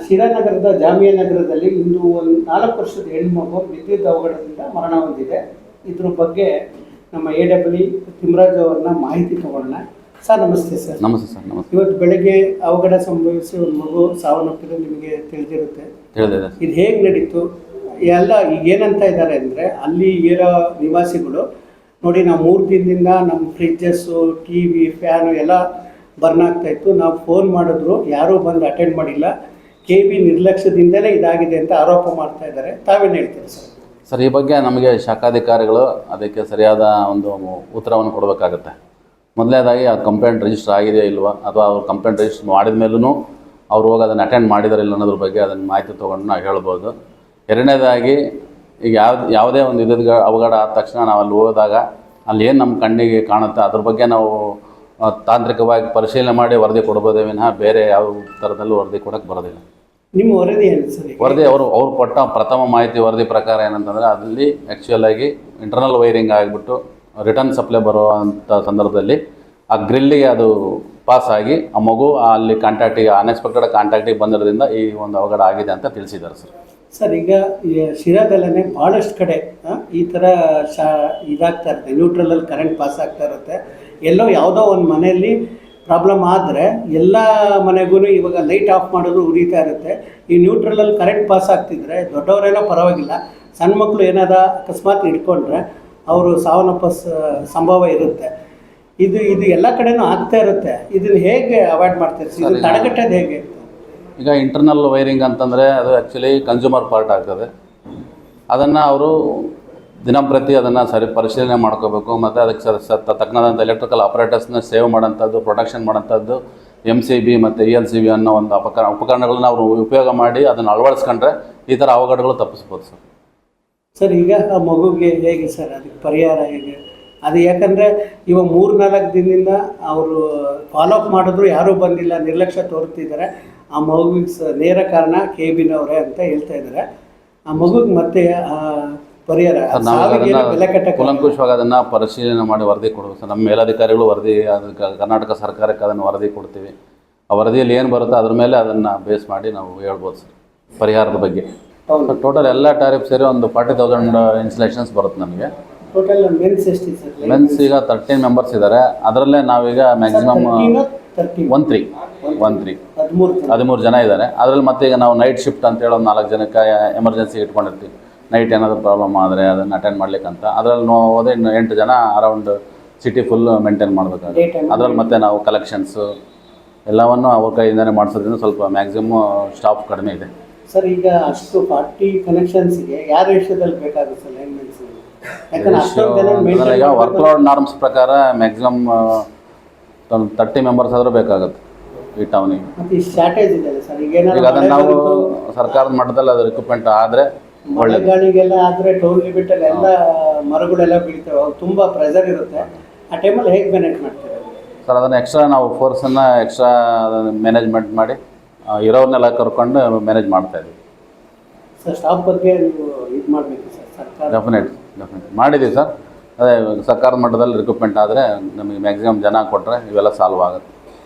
ಶಿರಾನಗರದ ಜಾಮಿಯಾ ನಗರದಲ್ಲಿ ಇಂದು ಒಂದು 4 ವರ್ಷದ ಹೆಣ್ಣುಮಗು ವಿದ್ಯುತ್ ಅವಘಡದಿಂದ ಮರಣ ಹೊಂದಿದೆ. ಇದ್ರ ಬಗ್ಗೆ ನಮ್ಮ AWE ತಿಮ್ಮರಾಜ್ ಅವ್ರನ್ನ ಮಾಹಿತಿ ತಗೊಳ್ಳೋಣ. ಸರ್ ನಮಸ್ತೆ ಸರ್. ನಮಸ್ತೆ ಸರ್. ನಮಸ್ತೆ. ಇವತ್ತು ಬೆಳಗ್ಗೆ ಅವಘಡ ಸಂಭವಿಸಿ ಒಂದು ಮಗು ಸಾವನ್ನಪ್ಪಿದೆ, ನಿಮಗೆ ತಿಳಿದಿರುತ್ತೆ. ಇದು ಹೇಗೆ ನಡೀತು ಎಲ್ಲ ಈಗ ಏನಂತ ಇದ್ದಾರೆ ಅಂದರೆ, ಅಲ್ಲಿ ಇರೋ ನಿವಾಸಿಗಳು ನೋಡಿ, ನಾವು 3 ದಿನದಿಂದ ನಮ್ಮ ಫ್ರಿಜ್ಜಸ್ಸು, TV, ಫ್ಯಾನು ಎಲ್ಲ ಬರ್ನ್ ಆಗ್ತಾಯಿತ್ತು. ನಾವು ಫೋನ್ ಮಾಡಿದ್ರು ಯಾರೂ ಬಂದು ಅಟೆಂಡ್ ಮಾಡಿಲ್ಲ. KB ನಿರ್ಲಕ್ಷ್ಯದಿಂದಲೇ ಇದಾಗಿದೆ ಅಂತ ಆರೋಪ ಮಾಡ್ತಾ ಇದ್ದಾರೆ. ತಾವೇನು ಹೇಳ್ತೀರಿ ಸರ್? ಸರ್, ಈ ಬಗ್ಗೆ ನಮಗೆ ಶಾಖಾಧಿಕಾರಿಗಳು ಅದಕ್ಕೆ ಸರಿಯಾದ ಒಂದು ಉತ್ತರವನ್ನು ಕೊಡಬೇಕಾಗತ್ತೆ. ಮೊದಲನೇದಾಗಿ ಆ ಕಂಪ್ಲೇಂಟ್ ರಿಜಿಸ್ಟರ್ ಆಗಿದೆಯಾ ಇಲ್ವಾ, ಅಥವಾ ಅವ್ರು ಕಂಪ್ಲೇಂಟ್ ರಿಜಿಸ್ಟರ್ ಮಾಡಿದ ಮೇಲೂ ಅವ್ರು ಹೋಗಿ ಅದನ್ನು ಅಟೆಂಡ್ ಮಾಡಿದಾರೆ ಇಲ್ಲ ಅನ್ನೋದ್ರ ಬಗ್ಗೆ ಅದನ್ನು ಮಾಹಿತಿ ತೊಗೊಂಡು ನಾವು ಹೇಳ್ಬೋದು. ಎರಡನೇದಾಗಿ ಈಗ ಯಾವುದೇ ಒಂದು ಅವಘಡ ಆದ ತಕ್ಷಣ ನಾವು ಅಲ್ಲಿ ಹೋದಾಗ ಅಲ್ಲಿ ಏನು ನಮ್ಮ ಕಣ್ಣಿಗೆ ಕಾಣುತ್ತೆ ಅದ್ರ ಬಗ್ಗೆ ನಾವು ತಾಂತ್ರಿಕವಾಗಿ ಪರಿಶೀಲನೆ ಮಾಡಿ ವರದಿ ಕೊಡ್ಬೋದೇ ವಿನಃ ಬೇರೆ ಯಾವ ಥರದಲ್ಲೂ ವರದಿ ಕೊಡೋಕ್ಕೆ ಬರೋದಿಲ್ಲ. ನಿಮ್ಮ ವರದಿ ಏನು ಸರ್? ವರದಿ ಅವ್ರು ಕೊಟ್ಟ ಪ್ರಥಮ ಮಾಹಿತಿ ವರದಿ ಪ್ರಕಾರ ಏನಂತಂದರೆ, ಅಲ್ಲಿ ಆ್ಯಕ್ಚುಲಾಗಿ ಇಂಟರ್ನಲ್ ವೈರಿಂಗ್ ಆಗಿಬಿಟ್ಟು ರಿಟರ್ನ್ ಸಪ್ಲೈ ಬರುವಂಥ ಸಂದರ್ಭದಲ್ಲಿ ಆ ಗ್ರಿಲ್ಲಿಗೆ ಅದು ಪಾಸ್ ಆಗಿ ಆ ಮಗು ಅಲ್ಲಿ ಕಾಂಟ್ಯಾಕ್ಟಿಗೆ ಅನ್ಎಕ್ಸ್ಪೆಕ್ಟೆಡ್ ಕಾಂಟ್ಯಾಕ್ಟಿಗೆ ಬಂದಿರೋದ್ರಿಂದ ಈ ಒಂದು ಅವಘಡ ಆಗಿದೆ ಅಂತ ತಿಳಿಸಿದ್ದಾರೆ ಸರ್. ಸರ್, ಈಗ ಶಿರಾದಲ್ಲೇ ಭಾಳಷ್ಟು ಕಡೆ ಈ ಥರ ಇದಾಗ್ತಾ ಇರುತ್ತೆ, ನ್ಯೂಟ್ರಲಲ್ಲಿ ಕರೆಂಟ್ ಪಾಸ್ ಆಗ್ತಾ ಇರುತ್ತೆ. ಎಲ್ಲೋ ಯಾವುದೋ ಒಂದು ಮನೆಯಲ್ಲಿ ಪ್ರಾಬ್ಲಮ್ ಆದರೆ ಎಲ್ಲ ಮನೆಗೂ ಇವಾಗ ಲೈಟ್ ಆಫ್ ಮಾಡೋದು ಉರಿತಾ ಇರುತ್ತೆ. ಈ ನ್ಯೂಟ್ರಲಲ್ಲಿ ಕರೆಂಟ್ ಪಾಸ್ ಆಗ್ತಿದ್ರೆ ದೊಡ್ಡವರೇನೋ ಪರವಾಗಿಲ್ಲ, ಸಣ್ಣ ಮಕ್ಕಳು ಏನಾದ ಅಕಸ್ಮಾತ್ ಇಟ್ಕೊಂಡ್ರೆ ಅವರು ಸಾವನ್ನಪ್ಪ ಸಂಭವ ಇರುತ್ತೆ. ಇದು ಎಲ್ಲ ಕಡೆನೂ ಆಗ್ತಾ ಇರುತ್ತೆ. ಇದನ್ನು ಹೇಗೆ ಅವಾಯ್ಡ್ ಮಾಡ್ತೀರಿ? ಇದು ತಡೆಗಟ್ಟೋದು ಹೇಗೆ? ಈಗ ಇಂಟರ್ನಲ್ ವೈರಿಂಗ್ ಅಂತಂದರೆ ಅದು ಆ್ಯಕ್ಚುಲಿ ಕನ್ಸ್ಯೂಮರ್ ಪಾರ್ಟ್ ಆಗ್ತದೆ. ಅದನ್ನು ಅವರು ದಿನಂಪ್ರತಿ ಅದನ್ನು ಪರಿಶೀಲನೆ ಮಾಡ್ಕೋಬೇಕು. ಮತ್ತು ಅದಕ್ಕೆ ತಕ್ಕನಾದಂಥ ಎಲೆಕ್ಟ್ರಿಕಲ್ ಆಪರೇಟರ್ಸ್ನ ಸೇವ್ ಮಾಡೋಂಥದ್ದು, ಪ್ರೊಟೆಕ್ಷನ್ ಮಾಡೋಂಥದ್ದು, MCB ಮತ್ತು ELCB ಅನ್ನೋ ಒಂದು ಉಪಕರಣಗಳನ್ನ ಅವರು ಉಪಯೋಗ ಮಾಡಿ ಅದನ್ನು ಅಳವಡಿಸ್ಕೊಂಡ್ರೆ ಈ ಥರ ಅವಘಡಗಳು ತಪ್ಪಿಸ್ಬೋದು ಸರ್. ಸರ್, ಈಗ ಆ ಮಗುಗೆ ಹೇಗೆ ಸರ್ ಅದಕ್ಕೆ ಪರಿಹಾರ ಹೇಗೆ? ಅದು ಯಾಕಂದರೆ ಇವಾಗ 3-4 ದಿನದಿಂದ ಅವರು ಫಾಲೋಅಪ್ ಮಾಡಿದ್ರು ಯಾರೂ ಬಂದಿಲ್ಲ, ನಿರ್ಲಕ್ಷ್ಯ ತೋರ್ತಿದ್ದಾರೆ. ಆ ಮಗುವಿಗೆ ನೇರ ಕಾರಣ KBನವರೇ ಅಂತ ಹೇಳ್ತಾ ಇದ್ದಾರೆ. ಆ ಮಗುಗೆ ಮತ್ತೆ ಪರಿಹಾರ ಕೂಲಂಕುಷವಾಗಿ ಅದನ್ನು ಪರಿಶೀಲನೆ ಮಾಡಿ ವರದಿ ಕೊಡಬೇಕು ಸರ್. ನಮ್ಮ ಮೇಲಧಿಕಾರಿಗಳು ವರದಿ, ಅದಕ್ಕೆ ಕರ್ನಾಟಕ ಸರ್ಕಾರಕ್ಕೆ ಅದನ್ನು ವರದಿ ಕೊಡ್ತೀವಿ. ಆ ವರದಿಯಲ್ಲಿ ಏನು ಬರುತ್ತೋ ಅದ್ರ ಮೇಲೆ ಅದನ್ನು ಬೇಸ್ ಮಾಡಿ ನಾವು ಹೇಳ್ಬೋದು ಸರ್ ಪರಿಹಾರದ ಬಗ್ಗೆ. ಟೋಟಲ್ ಎಲ್ಲ ಟ್ಯಾರಿಫ್ ಸೇರಿ ಒಂದು 40,000 ಇನ್ಸ್ಟಾಲೇಷನ್ಸ್ ಬರುತ್ತೆ ನಮಗೆ. ಟೋಟಲ್ ಮೆನ್ಸ್ ಎಷ್ಟಿದೆ ಸರ್? ಮೆನ್ಸ್ ಈಗ 13 ಮೆಂಬರ್ಸ್ ಇದ್ದಾರೆ. ಅದರಲ್ಲೇ ನಾವೀಗ ಮ್ಯಾಕ್ಸಿಮಮ್ 13 ಜನ ಇದ್ದಾರೆ. ಅದರಲ್ಲಿ ಮತ್ತೆ ಈಗ ನಾವು ನೈಟ್ ಶಿಫ್ಟ್ ಅಂತೇಳಿ ಒಂದು 4 ಜನಕ್ಕೆ ಎಮರ್ಜೆನ್ಸಿ ಇಟ್ಕೊಂಡಿರ್ತೀವಿ. ನೈಟ್ ಏನಾದರೂ ಪ್ರಾಬ್ಲಮ್ ಆದರೆ ಅದನ್ನು ಅಟೆಂಡ್ ಮಾಡ್ಲಿಕ್ಕಂತ. ಅದರಲ್ಲಿ ಹೋದರೆ 8 ಜನ ಅರೌಂಡ್ ಸಿಟಿ ಫುಲ್ ಮೇಂಟೈನ್ ಮಾಡಬೇಕಾಗುತ್ತೆ. ಅದರಲ್ಲಿ ಮತ್ತೆ ನಾವು ಕಲೆಕ್ಷನ್ಸು ಎಲ್ಲವನ್ನು ಅವ್ರ ಕೈಯಿಂದನೇ ಮಾಡಿಸೋದ್ರಿಂದ ಸ್ವಲ್ಪ ಮ್ಯಾಕ್ಸಿಮಮ್ ಸ್ಟಾಫ್ ಕಡಿಮೆ ಇದೆ ಸರ್. ಈಗ ಅಷ್ಟು 40 ಕನೆಕ್ಷನ್ಸ್ಗೆ ಯಾವ ರೇಷಿಯೋದಲ್ಲಿ ಬೇಕಾಗುತ್ತೆ ಸರ್ ಲೈನ್ಮೆನ್ಸ್? ಈಗ ವರ್ಕ್ಲೋಡ್ ನಾರ್ಮ್ಸ್ ಪ್ರಕಾರ ಮ್ಯಾಕ್ಸಿಮಮ್ 30 ಮೆಂಬರ್ಸ್ ಆದರೂ ಬೇಕಾಗುತ್ತೆ ಈ ಟೌನಿಗೆ. ಮತ್ತು ಈ ಶಾರ್ಟೇಜ್ ಇದೆ ಸರ್. ಈಗ ಅದನ್ನು ನಾವು ಸರ್ಕಾರದ ಮಟ್ಟದಲ್ಲಿ ಅದು ರಿಕ್ರೂಟ್ಮೆಂಟ್ ಆದರೆ ಮಳೆಗಾಳಿಗೆಲ್ಲ ಆದರೆ ಟೌನ್ ಲಿಮಿಟಲ್ಲಿ ಎಲ್ಲ ಮರಗಳೆಲ್ಲ ಬೀಳ್ತವೆ, ತುಂಬ ಪ್ರೆಷರ್ ಇರುತ್ತೆ. ಆ ಟೈಮಲ್ಲಿ ಹೇಗೆ ಮ್ಯಾನೇಜ್ ಮಾಡ್ತಾರೆ ಸರ್? ಅದನ್ನು ಎಕ್ಸ್ಟ್ರಾ ನಾವು ಫೋರ್ಸನ್ನು ಎಕ್ಸ್ಟ್ರಾ ಮ್ಯಾನೇಜ್ಮೆಂಟ್ ಮಾಡಿ ಇರೋರನ್ನೆಲ್ಲ ಕರ್ಕೊಂಡು ಮ್ಯಾನೇಜ್ ಮಾಡ್ತಾಯಿದ್ವಿ ಸರ್. ಸ್ಟಾಫ್ ಬಗ್ಗೆ ನೀವು ಇದು ಮಾಡಬೇಕು ಸರ್. ಸರ್ಕಾರ ಡೆಫಿನೆಟ್ ಮಾಡಿದ್ದೀವಿ ಸರ್. ಅದೇ ಸರ್ಕಾರದ ಮಟ್ಟದಲ್ಲಿ ರಿಕ್ರೂಟ್ಮೆಂಟ್ ಆದರೆ ನಮಗೆ ಮ್ಯಾಕ್ಸಿಮಮ್ ಜನ ಕೊಟ್ಟರೆ ಇವೆಲ್ಲ ಸಾಲ್ವ್ ಆಗುತ್ತೆ.